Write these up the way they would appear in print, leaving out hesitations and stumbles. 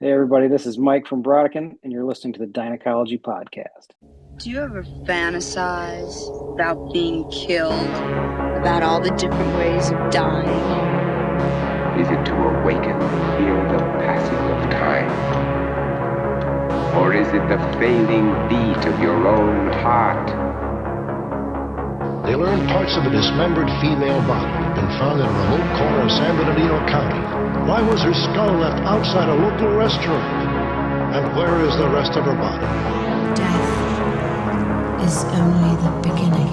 Hey everybody, this is Mike from Brodequin, and you're listening to the DIEnecology Podcast. Do you ever fantasize about being killed? About all the different ways of dying? Is it to awaken and feel the passing of time? Or is it the failing beat of your own heart? They learned parts of a dismembered female body had been found in a remote corner of San Bernardino County. Why was her skull left outside a local restaurant? And where is the rest of her body? Death is only the beginning.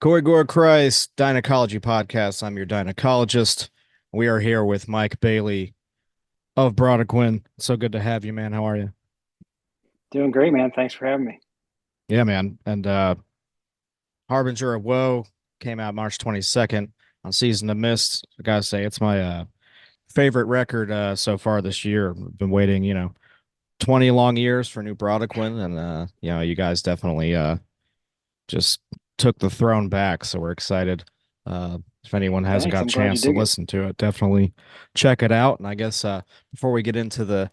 Corey Gore Christ, DIEnecology Podcast. I'm your DIEnecologist. We are here with Mike Bailey of Brodequin. So good to have you, man. How are you? Doing great, man. Thanks for having me. Yeah, man. And Harbinger of Woe came out March 22nd on Season of Mist. I gotta say, it's my favorite record so far this year. I've been waiting, 20 long years for new Brodequin, and you guys definitely just took the throne back, so we're excited. If anyone hasn't Thanks, got I'm a glad you chance to dig it. listen to it, definitely check it out. And I guess before we get into the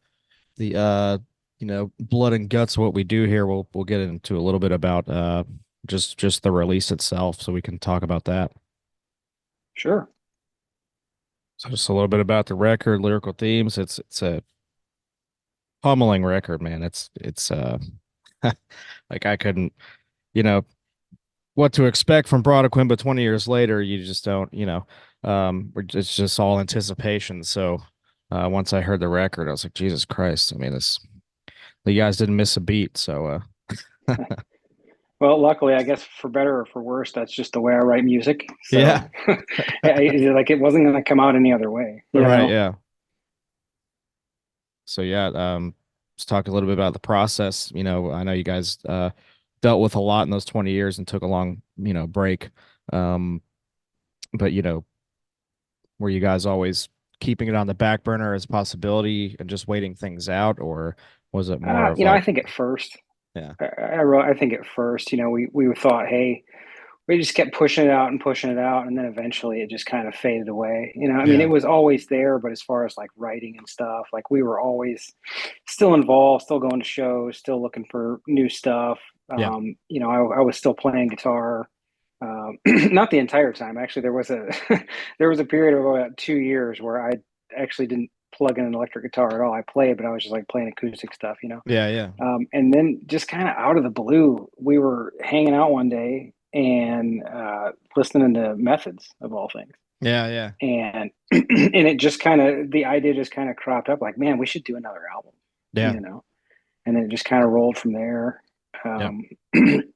blood and guts of what we do here, we'll get into a little bit about just the release itself, so we can talk about that. Sure. So just a little bit about the record, lyrical themes. It's a pummeling record, man. It's like I couldn't, you know, what to expect from Brodequin, but 20 years later, you just don't. It's just all anticipation. So once I heard the record, I was like, Jesus Christ. I mean, the guys didn't miss a beat. So Well, luckily, I guess for better or for worse, that's just the way I write music. yeah, So, like it wasn't going to come out any other way, you right, know? yeah. So yeah, let's talk a little bit about the process. I know you guys dealt with a lot in those 20 years and took a long, break. Um, but were you guys always keeping it on the back burner as a possibility and just waiting things out, or was it more of I like, think at first, yeah, I think at first, we thought, hey, we just kept pushing it out, and then eventually it just kind of faded away. I mean, yeah, it was always there, but as far as like writing and stuff, like we were always still involved, still going to shows, still looking for new stuff. yeah, I was still playing guitar, not the entire time. Actually, there was a there was a period of about 2 years where I actually didn't plug in an electric guitar at all. I played, but I was just like playing acoustic stuff. yeah, yeah, And then just kind of out of the blue, we were hanging out one day and listening to Methods of all things. yeah, yeah, And and it just kind of the idea just kind of cropped up like, man, we should do another album, yeah, you know. And then it just kind of rolled from there. yeah, Um,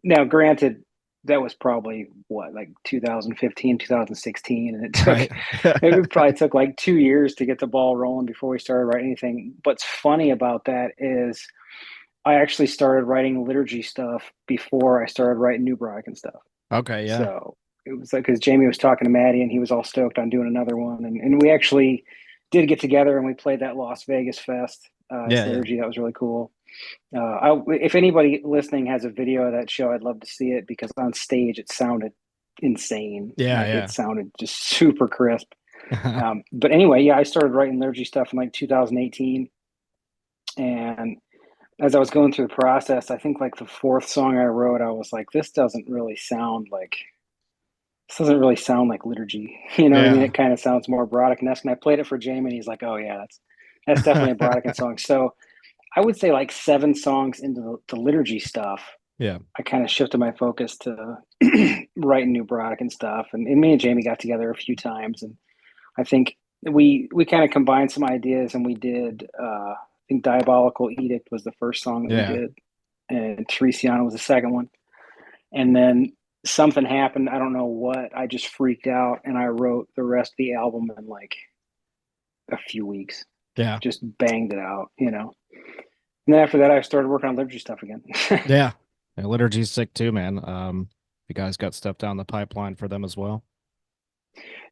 Now, granted, that was probably what, like 2015, 2016, and right, it probably took like 2 years to get the ball rolling before we started writing anything. What's funny about that is I actually started writing liturgy stuff before I started writing New Brodequin stuff. okay, yeah, So it was like, because Jamie was talking to Maddie and he was all stoked on doing another one. And we actually did get together and we played that Las Vegas Fest as yeah, yeah, liturgy. That was really cool. If anybody listening has a video of that show, I'd love to see it because on stage it sounded insane. Like it yeah, sounded just super crisp. yeah, But anyway, yeah, I started writing liturgy stuff in like 2018. And as I was going through the process, I think like the fourth song I wrote, I was like, this doesn't really sound like liturgy. You know what I mean? yeah, It kind of sounds more Brodequin-esque. And I played it for Jamie and he's like, oh yeah, that's definitely a Brodequin song. So I would say like 7 songs into the liturgy stuff, yeah, I kind of shifted my focus to writing new Brodequin stuff. And me and Jamie got together a few times and I think we kind of combined some ideas and we did I think Diabolical Edict was the first song that we yeah, did, and Teresiana was the second one. And then something happened. I don't know what. I just freaked out and I wrote the rest of the album in like a few weeks. yeah, Just banged it out. And then after that, I started working on liturgy stuff again. Yeah. Liturgy's sick too, man. You guys got stuff down the pipeline for them as well.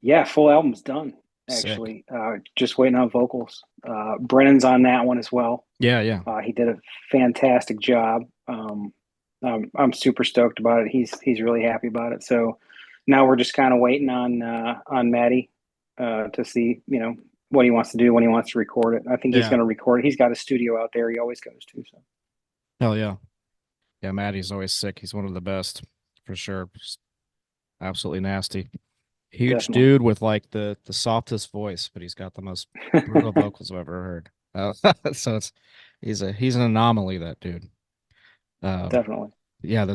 Yeah, full album's done, Sick. actually. Just waiting on vocals. Brennan's on that one as well. Yeah, yeah. He did a fantastic job. I'm super stoked about it. He's really happy about it. So now we're just kind of waiting on Maddie to see, what he wants to do when he wants to record it. I think he's Yeah. going to record it. He's got a studio out there. He always goes to. So Hell yeah. Yeah, Maddie's always sick. He's one of the best for sure. Just absolutely nasty. Huge Definitely. dude with like the softest voice, but he's got the most brutal vocals I've ever heard. So he's an anomaly, that dude. Definitely. Yeah,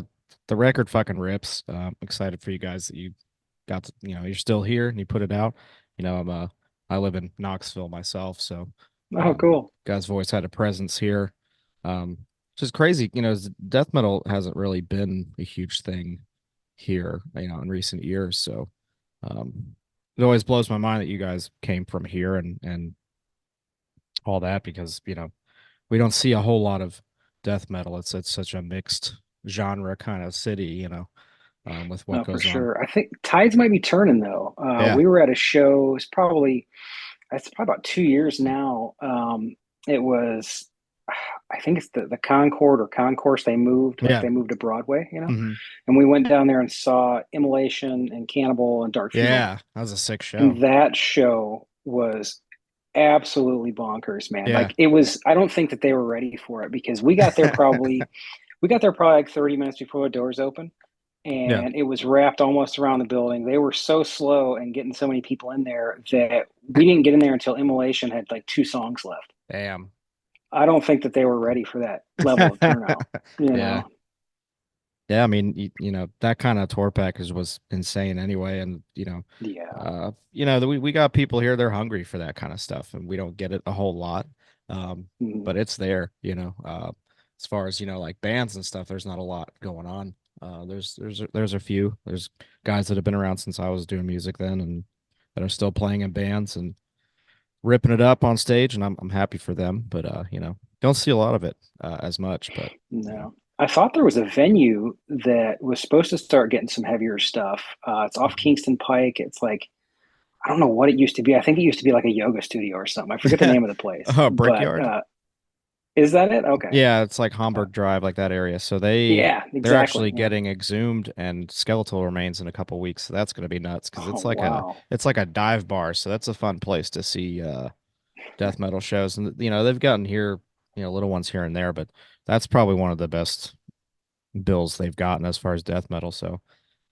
the record fucking rips. Excited for you guys that you got to, you're still here and you put it out. I live in Knoxville myself, so Oh, cool. guys' always had a presence here. Which is crazy. Death metal hasn't really been a huge thing here, in recent years. So it always blows my mind that you guys came from here and all that, because we don't see a whole lot of death metal. It's such a mixed genre kind of city, with what No, for goes on. sure. I think tides might be turning though. Yeah. We were at a show. It's probably about 2 years now. It was, I think it's the Concord or Concourse. They moved, Yeah. they moved to Broadway, Mhm. and we went down there and saw Immolation and Cannibal and Dark Funeral. Yeah, that was a sick show. And that show was absolutely bonkers, man. Yeah. Like it was, I don't think that they were ready for it, because we got there probably like 30 minutes before the doors open, and it was wrapped almost around the building. They were so slow and getting so many people in there that we didn't get in there until Immolation had like 2 songs left. Damn. I don't think that they were ready for that level of turnout. Yeah. Yeah, I mean, that kind of tour package was insane anyway, and Yeah. we got people here, they're hungry for that kind of stuff, and we don't get it a whole lot, Mhm. but it's there. As far as like bands and stuff, there's not a lot going on. There's a few. There's guys that have been around since I was doing music then, and that are still playing in bands and ripping it up on stage, and I'm happy for them. But don't see a lot of it as much. But No. I thought there was a venue that was supposed to start getting some heavier stuff. It's off Kingston Pike. It's like, I don't know what it used to be. I think it used to be like a yoga studio or something. I forget the name of the place. Brickyard. But, is that it? Okay. Yeah, it's like Hamburg Drive, like that area. So they're exactly. actually getting exhumed and skeletal remains in a couple weeks. So that's going to be nuts, because it's like a dive bar. So that's a fun place to see death metal shows. And they've gotten here, little ones here and there, but that's probably one of the best bills they've gotten as far as death metal. So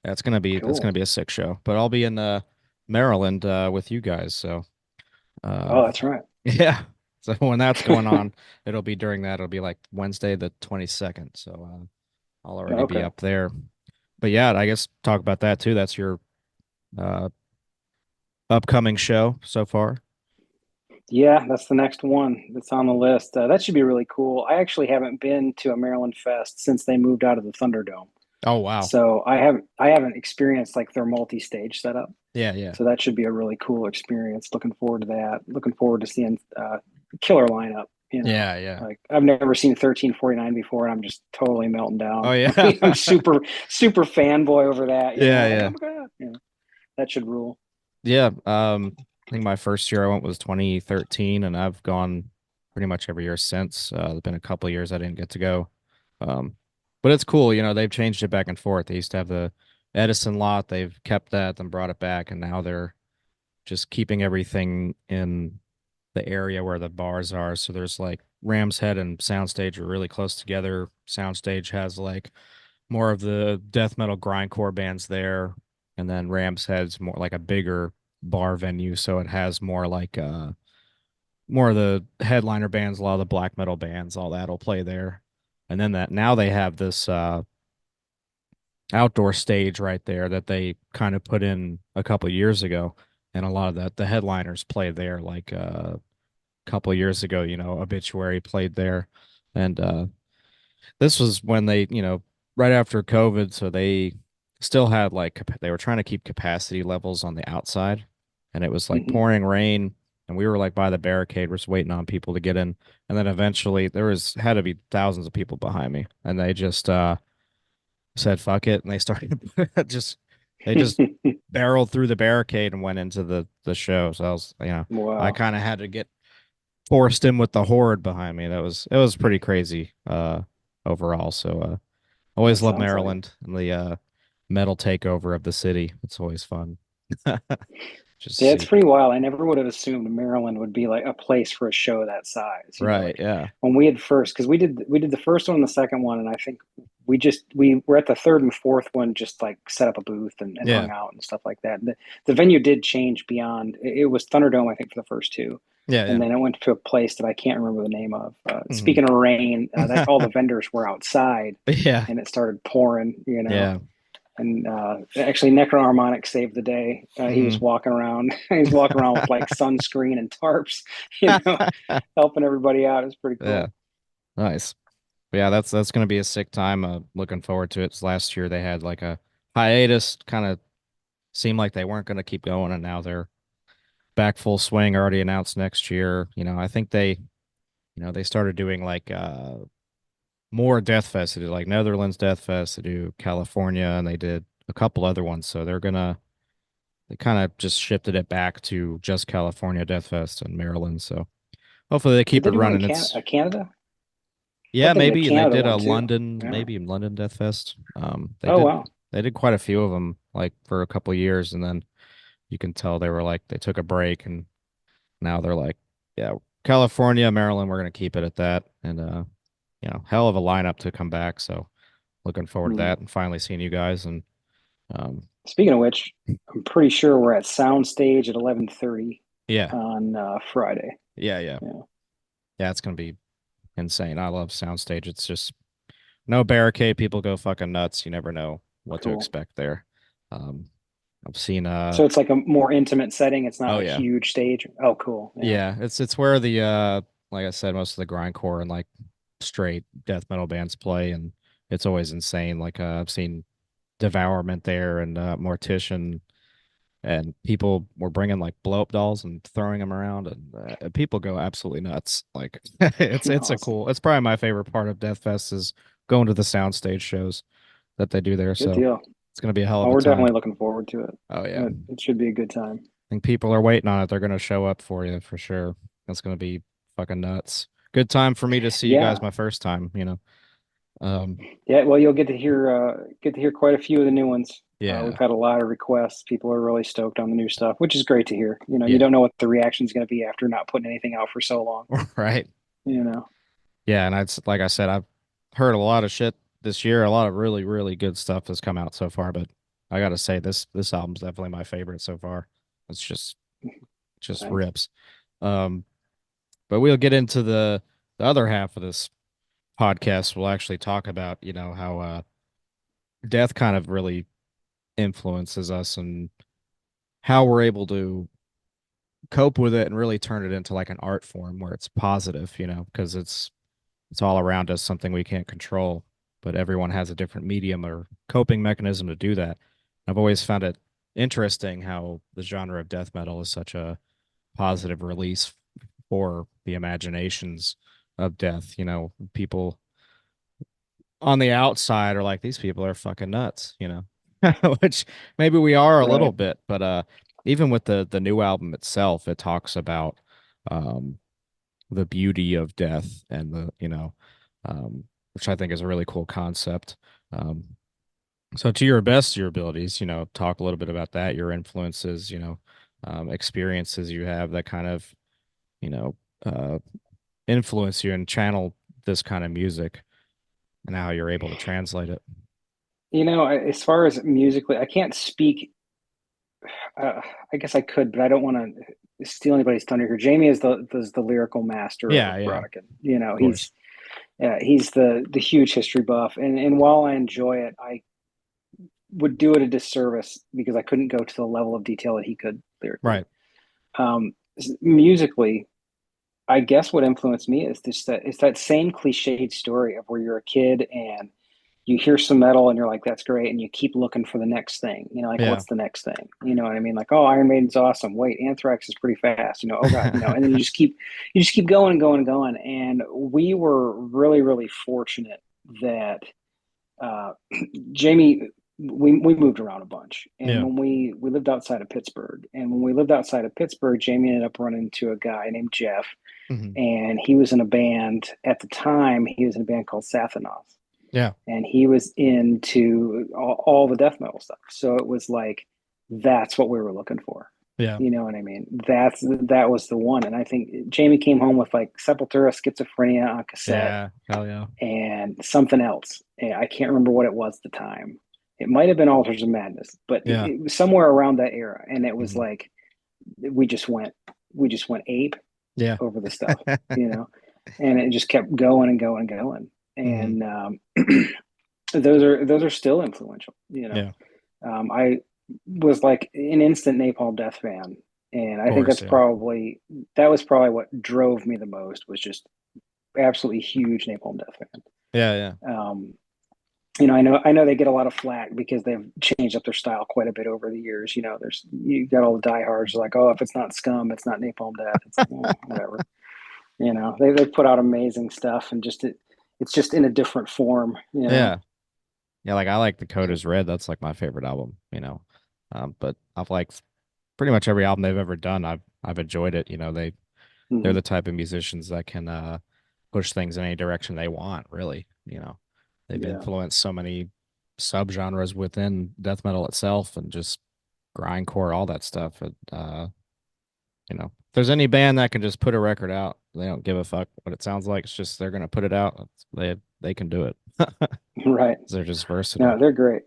that's gonna be a sick show. But I'll be in Maryland with you guys. So Oh, that's right. yeah. So when that's going on, it'll be during that. It'll be like Wednesday the 22nd. So I'll already be up there. But yeah, I guess talk about that too. That's your upcoming show so far. Yeah, that's the next one that's on the list. That should be really cool. I actually haven't been to a Maryland Fest since they moved out of the Thunderdome. Oh wow! So I haven't experienced like their multi-stage setup. Yeah. So that should be a really cool experience. Looking forward to that. Looking forward to seeing killer lineup. Yeah. Like I've never seen 1349 before, and I'm just totally melting down. Oh yeah, I'm super fanboy over that. Yeah. Oh my God. That should rule. Yeah. I think my first year I went was 2013, and I've gone pretty much every year since. There's been a couple of years I didn't get to go. But it's cool, they've changed it back and forth. They used to have the Edison lot, they've kept that and brought it back, and now they're just keeping everything in the area where the bars are. So there's like Ram's Head and Soundstage are really close together. Soundstage has like more of the death metal grindcore bands there, and then Ram's Head's more like a bigger bar venue, so it has more like more of the headliner bands, a lot of the black metal bands, all that'll play there. And then now they have this outdoor stage right there that they kind of put in a couple of years ago, and a lot of the headliners play there. Like a couple of years ago, Obituary played there, and this was when they, right after COVID, so they still had like they were trying to keep capacity levels on the outside, and it was like pouring rain and we were like by the barricade, we're just waiting on people to get in, and then eventually had to be thousands of people behind me, and they just said fuck it, and they started they just barreled through the barricade and went into the show. So I was, I Wow. kind of had to get forced in with the horde behind me. It was pretty crazy overall. So always That love sounds like Maryland and the metal takeover of the city. It's always fun. Just Yeah, it's see. pretty wild. I never would have assumed Maryland would be like a place for a show that size. Right, Like yeah. when we had first, because we did the first one and the second one, and I think we were at the third and fourth one, just like set up a booth and Yeah. hung out and stuff like that. And the venue did change beyond. It was Thunderdome, I think, for the first two, Yeah, and yeah. then it went to a place that I can't remember the name of. Mhm. Speaking of rain, that all the vendors were outside, Yeah. and it started pouring. Yeah. And actually, Necroharmonic saved the day. He was walking around. He was walking around with like sunscreen and tarps, helping everybody out. It's pretty Yeah. cool. Nice. But yeah, that's gonna be a sick time. Looking forward to it. Last year they had like a hiatus, kind of seemed like they weren't gonna keep going, and now they're back full swing. Already announced next year. I think they started doing like more Death Fest. They did like Netherlands Death Fest. They do California, and they did a couple other ones. So they kind of just shifted it back to just California Death Fest and Maryland. So hopefully they Did keep they it do one in running. It's Canada? I Yeah, thought they did a maybe, and they Canada did a one too. London, Yeah. maybe London Death Fest. Oh wow. They did quite a few of them, like for a couple of years, and then you can tell they were like they took a break, and now they're like, yeah, California, Maryland, we're gonna keep it at that, and hell of a lineup to come back. So looking forward to Hmm. that and finally seeing you guys, and um, Speaking of which, I'm pretty sure we're at Soundstage at 11:30 yeah, on Friday. yeah, yeah, Yeah. yeah, it's gonna be insane. I love Soundstage. It's just no barricade. People go fucking nuts. You never know what to Cool. expect there. Um, I've seen So it's like a more intimate setting. It's not oh a yeah. huge stage. Oh, cool. Yeah. Yeah, it's where the like I said, most of the grindcore and like straight death metal bands play, and it's always insane. Like I've seen Devourment there and Mortician, and people were bringing like blow up dolls and throwing them around, and people go absolutely nuts. Like it's a Awesome. cool. It's probably my favorite part of Death Fest is going to the soundstage shows that they do there. Good So deal. it's gonna be a hell of Oh, a we're time. definitely looking forward to it. Oh yeah. It should be a good time. I think people are waiting on it. They're gonna show up for you for sure. That's gonna be fucking nuts. Good time for me to see you guys Yeah. my first time. Um, Yeah. Well, you'll get to hear quite a few of the new ones. yeah, We've had a lot of requests. People are really stoked on the new stuff, which is great to hear. You yeah, don't know what the reaction is going to be after not putting anything out for so long. right. You know. Yeah, and it's like I said, I've heard a lot of shit this year. A lot of really, really good stuff has come out so far, but I gotta say this album's definitely my favorite so far. It's just Thanks. rips. Um, but we'll get into the other half of this podcast. We'll actually talk about, how death kind of really influences us and how we're able to cope with it and really turn it into like an art form where it's positive, because it's all around us, something we can't control, but everyone has a different medium or coping mechanism to do that. I've always found it interesting how the genre of death metal is such a positive release for the imaginations of death. People on the outside are like, these people are fucking nuts, which maybe we are a little Right. bit, but even with the new album itself, it talks about the beauty of death and which I think is a really cool concept. Um, so to your best of your abilities, talk a little bit about that, your influences, experiences you have that kind of, you know, uh, influence you and channel this kind of music and how you're able to translate it. As far as musically, I can't speak. I guess I could, but I don't want to steal anybody's thunder here. Jamie is the lyrical master of Yeah, yeah, Brodequin. of course. He's the huge history buff, and while I enjoy it, I would do it a disservice because I couldn't go to the level of detail that he could lyrically. Right. Musically, I guess what influenced me is just that it's that same cliched story of where you're a kid and you hear some metal and you're like, that's great. And you keep looking for the next thing, like, Yeah. what's the next thing? You know what I mean? Like, oh, Iron Maiden's awesome. Wait, Anthrax is pretty fast, oh God, and then you just keep going and going and going. And we were really, really fortunate that, Jamie, we moved around a bunch. And Yeah. when we lived outside of Pittsburgh, Jamie ended up running into a guy named Jeff. Mhm. And he was in a band at the time. He was in a band called Sathanos. Yeah. And he was into all the death metal stuff. So it was like, that's what we were looking for. Yeah. You know what I mean? That was the one. And I think Jamie came home with like Sepultura, Schizophrenia on cassette. Yeah. Hell yeah. And something else. And I can't remember what it was at the time. It might have been Altars of Madness, but Yeah. it was somewhere around that era. And it was Mhm. like, we just went ape Yeah. over the stuff, and it just kept going and going and going. And those are still influential. Yeah. I was like an instant Napalm Death fan, and I think course, that was probably what drove me the most, was just absolutely huge Napalm Death fan. Yeah. I know they get a lot of flack because they've changed up their style quite a bit over the years. You got all the diehards like, oh, if it's not Scum, it's not Napalm Death. It's whatever. They put out amazing stuff, and it's just in a different form. Yeah. Like I like The Code is Red. That's like my favorite album. But I've liked pretty much every album they've ever done. I've enjoyed it. They're the type of musicians that can push things in any direction they want. Really, they've influenced so many subgenres within death metal itself, and just grindcore, all that stuff. If there's any band that can just put a record out, they don't give a fuck what it sounds like. It's just they're gonna put it out. They can do it. Right. They're just versatile. No, they're great.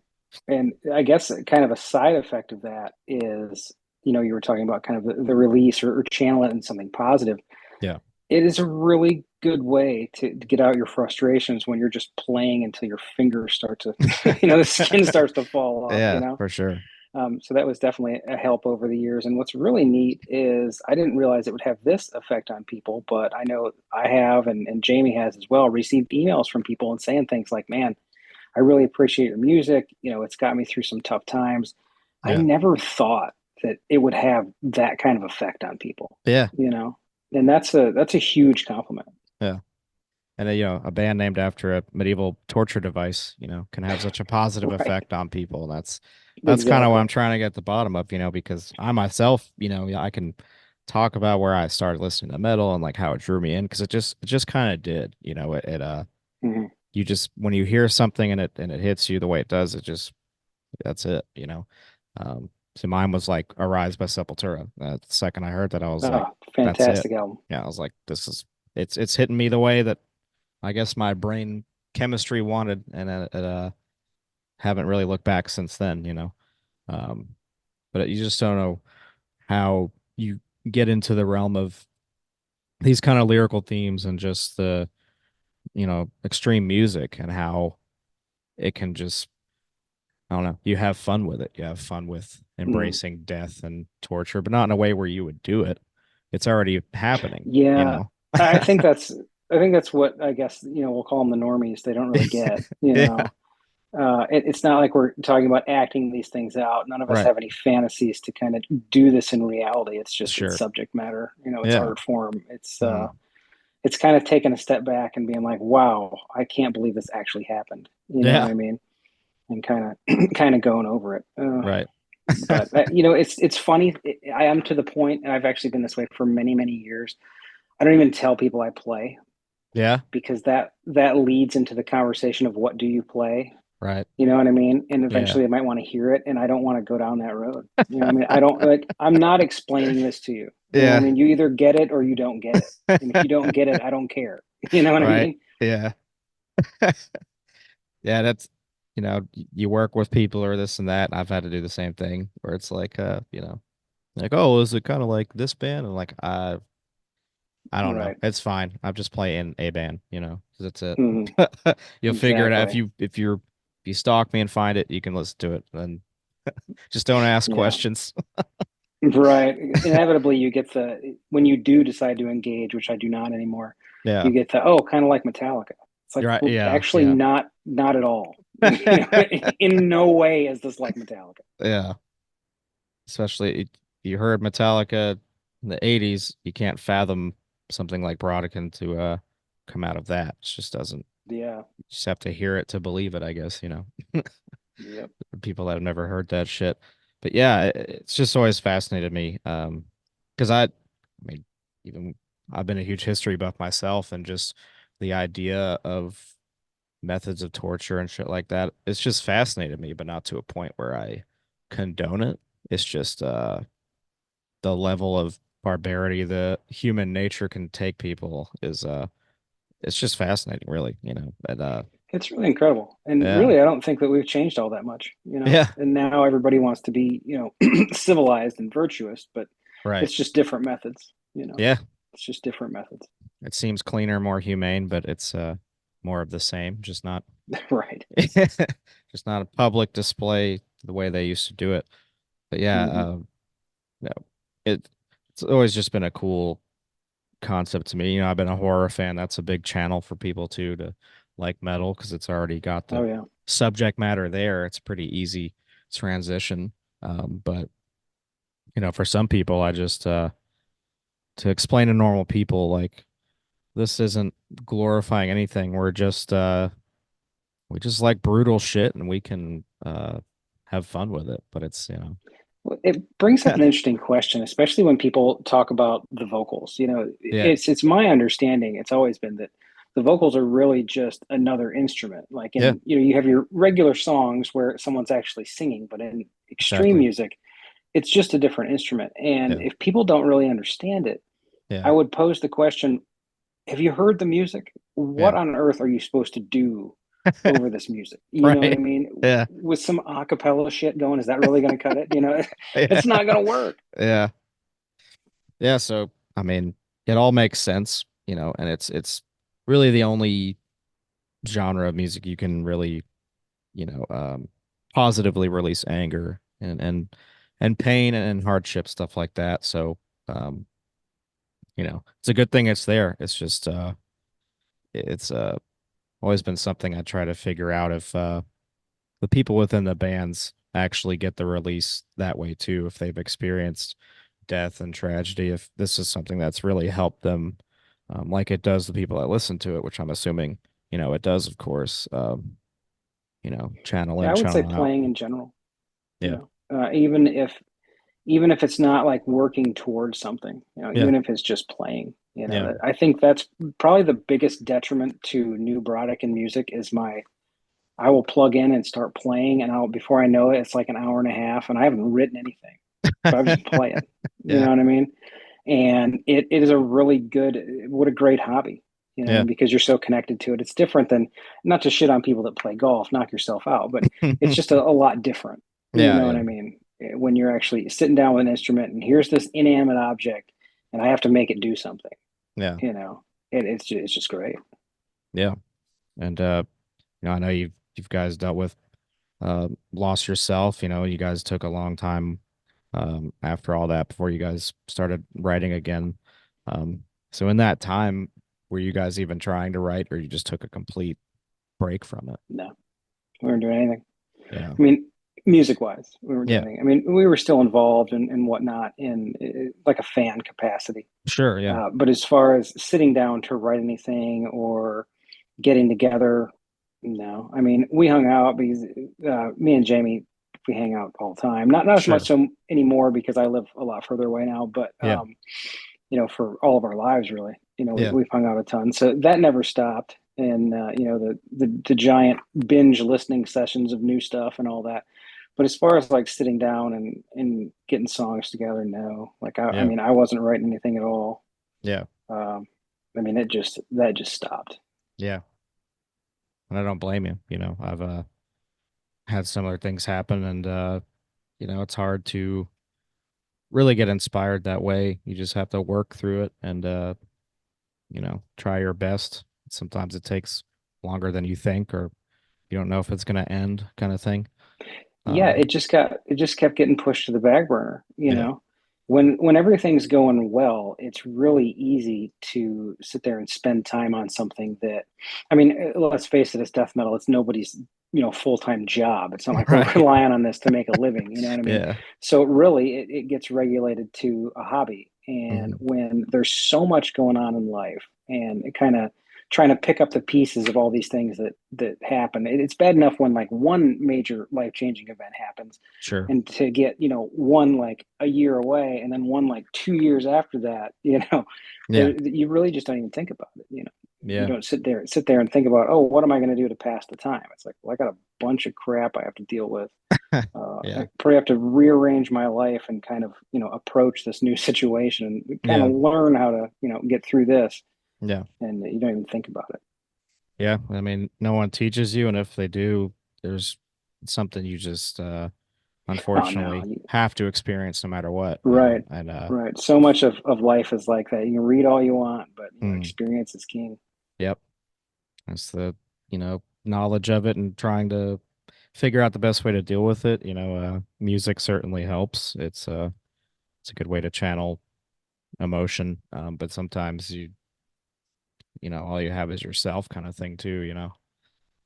And I guess kind of a side effect of that is, you were talking about kind of the release or channel it in something positive. Yeah. It is a really good way to get out your frustrations when you're just playing until your fingers start to, the skin starts to fall off. Yeah, for sure. So that was definitely a help over the years. And what's really neat is I didn't realize it would have this effect on people, but I know I have, and Jamie has as well, received emails from people and saying things like, man, I really appreciate your music. It's got me through some tough times. Yeah. I never thought that it would have that kind of effect on people. Yeah. And that's a huge compliment. Yeah. And a band named after a medieval torture device, can have such a positive effect on people. That's kind of what I'm trying to get to the bottom of, because I myself, I can talk about where I started listening to metal and like how it drew me in, because it just kind of did, you just, when you hear something and it hits you the way it does, that's it, So mine was like Arise by Sepultura. The second I heard that, I was like, fantastic album. Yeah, I was like, it's hitting me the way that I guess my brain chemistry wanted, and haven't really looked back since then, but you just don't know how you get into the realm of these kind of lyrical themes and just the, extreme music, and how it can just, I don't know, you have fun with it. You have fun with embracing death and torture, but not in a way where you would do it. It's already happening. Yeah. I think that's what, I guess, we'll call them the normies. They don't really get, it's not like we're talking about acting these things out. None of us have any fantasies to kind of do this in reality. It's just it's subject matter, it's art form. It's kind of taking a step back and being like, wow, I can't believe this actually happened. You know what I mean? And kind of going over it. Right. But it's funny. I am to the point, and I've actually been this way for many, many years. I don't even tell people I play. Yeah. Because that leads into the conversation of what do you play? Right. You know what I mean? And eventually they might want to hear it, and I don't want to go down that road. You know what I mean? I don't I'm not explaining this to you. You know what I mean? You either get it or you don't get it. And if you don't get it, I don't care. You know what I mean? Yeah. Yeah, that's, you work with people or this and that. I've had to do the same thing where it's like, like, oh, is it kind of like this band? And like, I don't know. It's fine. I'm just playing a band, 'cause that's it. You'll figure it out. If you stalk me and find it, you can listen to it, and just don't ask questions. Right. Inevitably, you get when you do decide to engage, which I do not anymore. Yeah. You get kind of like Metallica. It's like, actually not at all. In no way is this like Metallica. Yeah. Especially you heard Metallica in the 80s, you can't fathom something like Brodequin to come out of that. It just doesn't. Yeah. You just have to hear it to believe it, I guess, Yep. People that have never heard that shit. But yeah, it's just always fascinated me. Because I mean, even I've been a huge history buff myself, and just the idea of methods of torture and shit like that, it's just fascinated me, but not to a point where I condone it. It's just the level of barbarity the human nature can take people is it's just fascinating, really, But It's really incredible. And yeah, really, I don't think that we've changed all that much, yeah, And now everybody wants to be, civilized and virtuous, but right, it's just different methods. yeah. It's just different methods. It seems cleaner, more humane, but it's more of the same, Right. just not a public display the way they used to do it. But yeah, Mhm. no, it's always just been a cool concept to me. I've been a horror fan. That's a big channel for people too to like metal because it's already got Oh, the yeah. subject matter there. It's pretty easy transition. But for some people, I just to explain to normal people like this isn't glorifying anything. We just like brutal shit and we can have fun with it. But it's Well, it brings up an interesting question, especially when people talk about the vocals. yeah, It's my understanding. It's always been that the vocals are really just another instrument. Like yeah, you have your regular songs where someone's actually singing, but in extreme exactly. music, it's just a different instrument. And Yeah, if people don't really understand it, yeah, I would pose the question, have you heard the music? yeah. What on earth are you supposed to do over this music? You know what I Right. mean? Yeah, With some a cappella shit going, is that really going to cut it? yeah, It's not going to work. yeah. Yeah, so I mean, it all makes sense, and it's really the only genre of music you can really, you know, um, positively release anger and pain and hardship, stuff like that. So, um, it's a good thing it's there. It's just it's always been something I try to figure out if the people within the bands actually get the release that way too, if they've experienced death and tragedy, if this is something that's really helped them, like it does the people that listen to it, which I'm assuming, it does, of course, channel Yeah, in, I would say channel out. playing in general. You Yeah. know, even if it's not like working towards something, Yeah. even if it's just playing, Yeah. I think that's probably the biggest detriment to new Brodequin music is I will plug in and start playing, and before I know it, it's like an hour and a half, and I haven't written anything, but I'm just playing. You Yeah. know what I mean? And it is a really good, what a great hobby, Yeah. because you're so connected to it. It's different than, not to shit on people that play golf, knock yourself out, but it's just a lot different. You Yeah. know what Yeah. I mean? When you're actually sitting down with an instrument and here's this inanimate object, and I have to make it do something. Yeah. It's just great. Yeah. And I know you've guys dealt with loss yourself. You guys took a long time after all that before you guys started writing again. So in that time, were you guys even trying to write, or you just took a complete break from it? No, we weren't doing anything. Yeah. I mean, music wise, we weren't doing Yeah. anything. I mean, we were still involved and whatnot in like a fan capacity. Sure. Yeah. But as far as sitting down to write anything or getting together, no. I mean, we hung out because me and Jamie, we hang out all the time. Not as much Sure. so anymore because I live a lot further away now. But Yeah. for all of our lives, really, Yeah. we've hung out a ton. So that never stopped. And the giant binge listening sessions of new stuff and all that. But as far as like sitting down and getting songs together, no. Like I Yeah. mean, I wasn't writing anything at all. Yeah. Um, I mean, that just stopped. Yeah. And I don't blame you. I've had similar things happen, and it's hard to really get inspired that way. You just have to work through it and try your best. Sometimes it takes longer than you think, or you don't know if it's going to end, kind of thing. Yeah, Um, it just kept getting pushed to the back burner. yeah, When everything's going well, it's really easy to sit there and spend time on something that, I mean, let's face it, it's death metal. It's nobody's full-time job. It's not like Right. we're relying on this to make a living. You know what I mean? Yeah. So really, it gets regulated to a hobby. And Mhm. when there's so much going on in life, and it kind of trying to pick up the pieces of all these things that happen, it's bad enough when like one major life-changing event happens, Sure. and to get one like a year away, and then one like 2 years after that, Yeah. you really just don't even think about it. You Yeah. don't sit there and think about, oh, what am I going to do to pass the time? It's like, well, I got a bunch of crap I have to deal with. I Yeah. probably have to rearrange my life and kind of approach this new situation and kind Yeah. of learn how to get through this, Yeah. and you don't even think about it. Yeah. I mean, no one teaches you, and if they do, there's something you just Oh no. unfortunately have to experience no matter what, Right. And Right. So much of life is like that. You can read all you want, but mm, experience is king. yep. That's the, knowledge of it and trying to figure out the best way to deal with it. Music certainly helps. It's a good way to channel emotion. But sometimes all you have is yourself kind of thing too.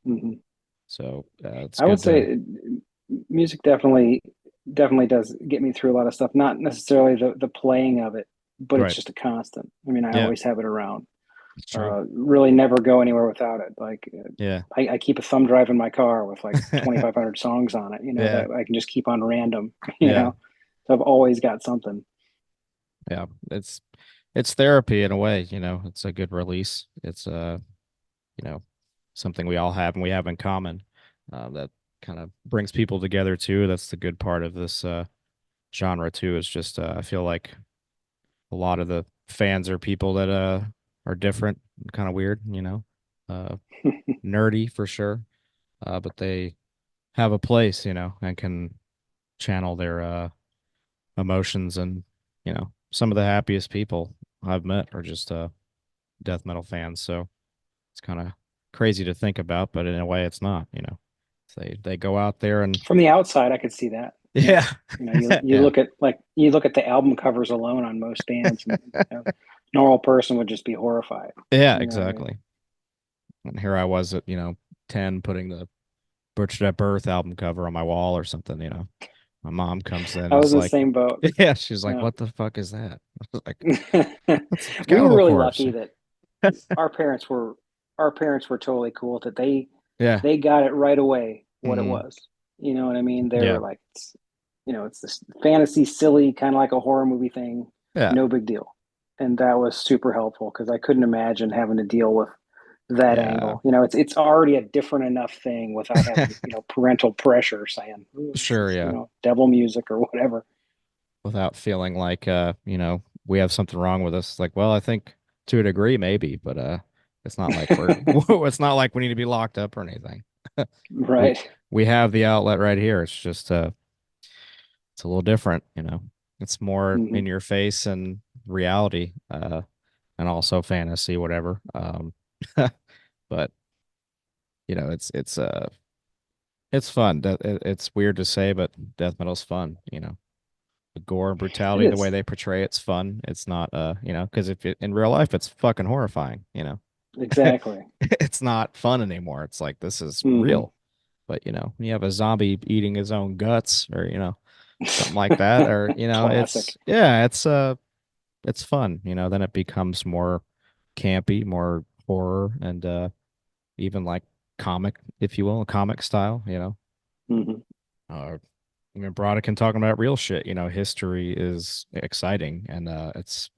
Hmm. So it's I would good to, say music definitely does get me through a lot of stuff. Not necessarily the playing of it, but it's right. just a constant. I mean, I Yeah, always have it around. it's true. Really never go anywhere without it. Like Yeah. I keep a thumb drive in my car with like 2,500 songs on it, Yeah. that I can just keep on random, Yeah. So I've always got something. Yeah. It's therapy in a way, it's a good release. It's you know, something we all have and we have in common. That kind of brings people together too. That's the good part of this genre too. Is just I feel like a lot of the fans are people that are different, kind of weird, uh, nerdy for sure, but they have a place, and can channel their emotions. And some of the happiest people I've met are just death metal fans. So it's kind of crazy to think about, but in a way, it's not. They go out there and From the outside, I could see that. yeah, You yeah, look at the album covers alone on most bands, and normal person would just be horrified. yeah, You know what I mean? exactly. And here I was at 10 putting the Butchered at Birth album cover on my wall or something. My mom comes in and I was is in the like, same boat. yeah, she's like, Yeah. what the fuck is that? I was like, that's We were Cannibal really Corpse. lucky that our parents were totally cool that Yeah. they got it right away what it Hmm. was. You know what I mean? They Yeah. were like, it's this fantasy, silly, kind of like a horror movie thing. Yeah. No big deal. And that was super helpful because I couldn't imagine having to deal with that Yeah. angle. It's already a different enough thing without having, parental pressure saying, "Ooh, this Sure. is, Yeah. devil music or whatever." Without feeling like, we have something wrong with us. Like, well, I think to a degree, maybe, but it's not like it's not like we need to be locked up or anything. We, Right. we have the outlet right here. It's just, it's a little different. It's more Hmm. in your face and reality, and also fantasy, whatever. But it's fun. It's weird to say, but death metal's fun. The gore and It brutality, the way is. they portray it's fun. It's not, because if in real life, it's fucking horrifying. Exactly. It's not fun anymore. It's like this is Hmm. real. But when you have a zombie eating his own guts, or something like that, or Classic. it's fun. Then it becomes more campy, more horror, and even like comic, if you will, comic style. Hmm. Uh, Brodequin talking about real shit. History is exciting, and it's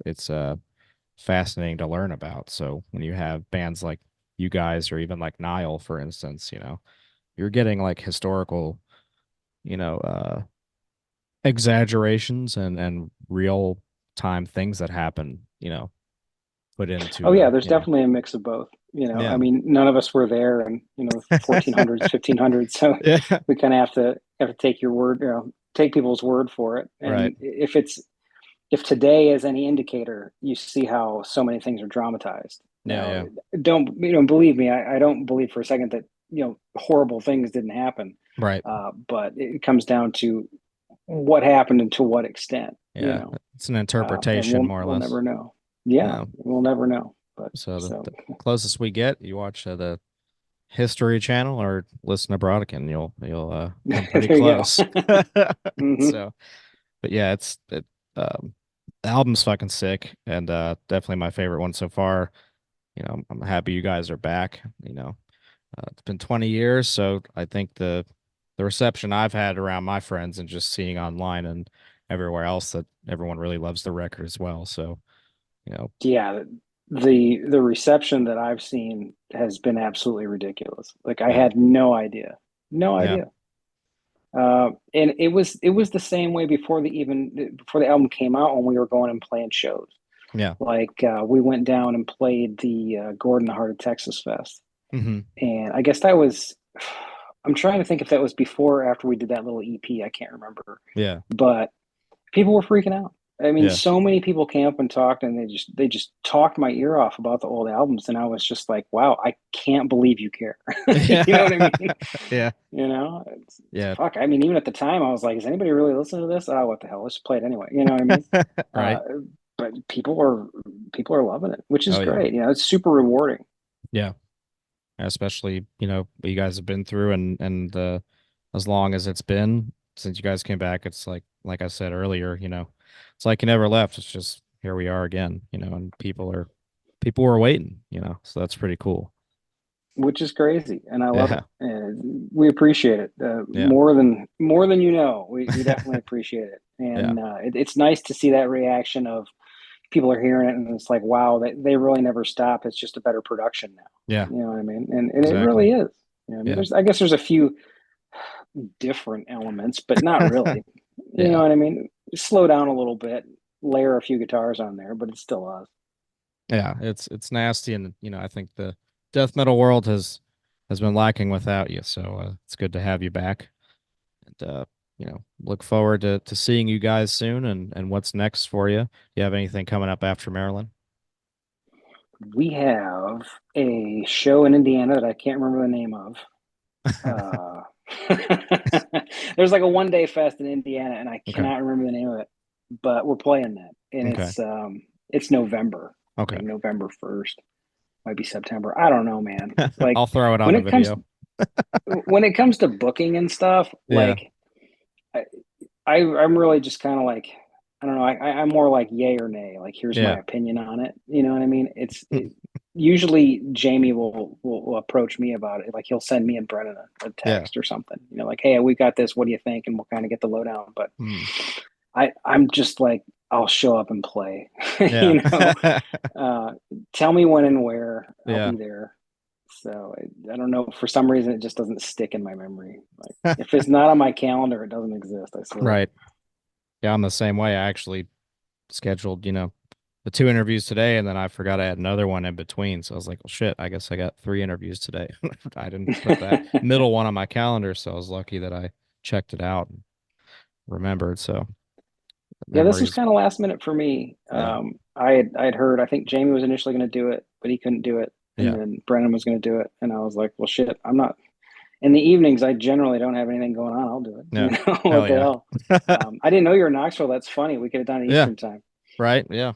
fascinating to learn about. So when you have bands like you guys, or even like Nile, for instance, you're getting like historical, you know, uh, exaggerations and real time things that happen. Put Oh into yeah, there's definitely a mix of both. I yeah, mean, none of us were there, and 1400s, 1500s, so yeah, we kind of have to take your word, take people's word for it. right, And if today is any indicator, you see how so many things are dramatized. yeah, Now, yeah, don't believe me. I don't believe for a second that horrible things didn't happen, right, but it comes down to what happened and to what extent. yeah. It's an And interpretation, more or we'll less. never know. Yeah, Yeah. we'll never know. But So so the closest we get, you watch the History Channel or listen to Brodequin. You'll come pretty There you go. close. Mhm. So, but yeah, the album's fucking sick, and definitely my favorite one so far. I'm happy you guys are back. It's been 20 years, so I think the reception I've had around my friends and just seeing online and everywhere else that everyone really loves the record as well. So, Yeah, the reception that I've seen has been absolutely ridiculous. Like I yeah, had no idea, no yeah, idea. And it was the same way before the album came out when we were going and playing shows. yeah. Like we went down and played the Gordon the Heart of Texas Fest, Hmm. and I guess that was. I'm trying to think if that was before or after we did that little EP. I can't remember, Yeah, but people were freaking out. I mean, yeah. so many people came up and talked, and they just talked my ear off about the old albums, and I was just like, "Wow, I can't believe you care." You know what I mean? Yeah, It's yeah. fuck. I mean, even at the time, I was like, "Is anybody really listening to this?" Oh, what the hell? Let's just play it anyway. You know what I mean? Uh, Right. but people are loving it, which is Oh yeah. great. It's super rewarding. Yeah. Especially, what you guys have been through and as long as it's been since you guys came back, it's like I said earlier, it's like you never left. It's just here we are again, and people were waiting, so that's pretty cool. Which is crazy, and I love it, Yeah. and we appreciate it Yeah. more than we definitely appreciate it, Yeah. and it's nice to see that reaction of people are hearing it, and it's like, wow, they really never stop. It's just a better production now. Yeah. You know what I mean? And it Exactly. really is. I mean, Yeah. I guess there's a few different elements, but not really. You know Yeah. what I mean? Slow down a little bit, layer a few guitars on there, but it's still us. Yeah. It's nasty, and I think the death metal world has been lacking without you. So it's good to have you back. And look forward to seeing you guys soon and what's next for you. You have anything coming up after Maryland? We have a show in Indiana that I can't remember the name of. Uh, there's like a 1-day fest in Indiana, and I Okay. cannot remember the name of it, but we're playing that, and Okay. it's November, Okay. like November 1st, might be September. I don't know, man. Like I'll throw it on when a it comes video. when it comes to booking and stuff, Yeah. like I'm really just kind of like, I don't know. I'm more like yay or nay. Like here's my Yeah. opinion on it. You know what I mean? Usually Jamie will approach me about it. Like he'll send me and Brennan a Yeah. text or something. Like, hey, we got this. What do you think? And we'll kind of get the lowdown. But Hmm. I'm just like, I'll show up and play. Yeah. Tell me when and where. I'll Yeah. be there. So I don't know. For some reason, it just doesn't stick in my memory. Like if it's not on my calendar, it doesn't exist. I swear. Right. Yeah, I'm the same way. I actually scheduled, the 2 interviews today, and then I forgot I had another one in between. So I was like, well, shit, I guess I got 3 interviews today. I didn't put that middle one on my calendar, so I was lucky that I checked it out and remembered. So Yeah, this was memories. kind of last minute for me. Yeah. I'd heard. I think Jamie was initially going to do it, but he couldn't do it, and Yeah. then Brennan was going to do it, and I was like, well, shit, I'm not. In the evenings, I generally don't have anything going on. I'll do it. Yeah. What Hell the yeah. hell? I didn't know you were in Knoxville. That's funny. We could have done it Yeah. Eastern time. Right. Yeah.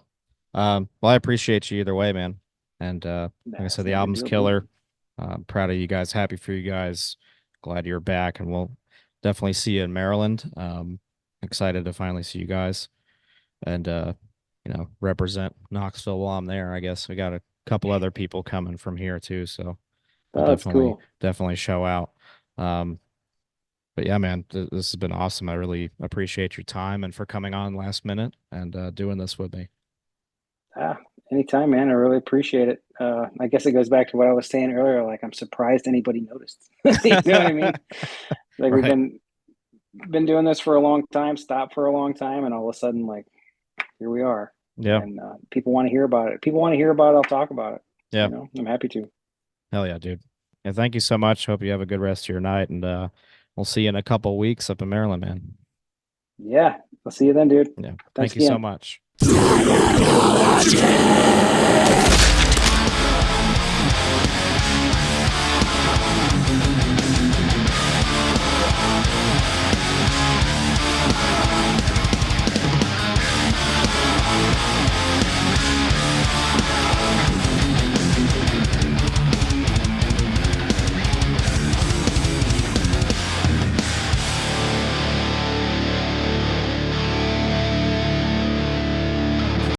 Well, I appreciate you either way, man. And like I said, the album's killer. Proud of you guys. Happy for you guys. Glad you're back, and we'll definitely see you in Maryland. Excited to finally see you guys, and represent Knoxville while I'm there. I guess we got a couple other people coming from here too, so we'll That's cool. definitely show out. But yeah, man, this has been awesome. I really appreciate your time and for coming on last minute and doing this with me. Anytime, man. I really appreciate it. I guess it goes back to what I was saying earlier. Like, I'm surprised anybody noticed. You know what I mean? Like, Right. we've been doing this for a long time, stopped for a long time, and all of a sudden, like, here we are. Yeah. And people want to hear about it. People want to hear about it. I'll talk about it. Yeah. I'm happy to. Hell yeah, dude. And thank you so much. Hope you have a good rest of your night, and we'll see you in a couple weeks up in Maryland, man. Yeah. I'll see you then, dude. Yeah. Thanks Thank you so again. much.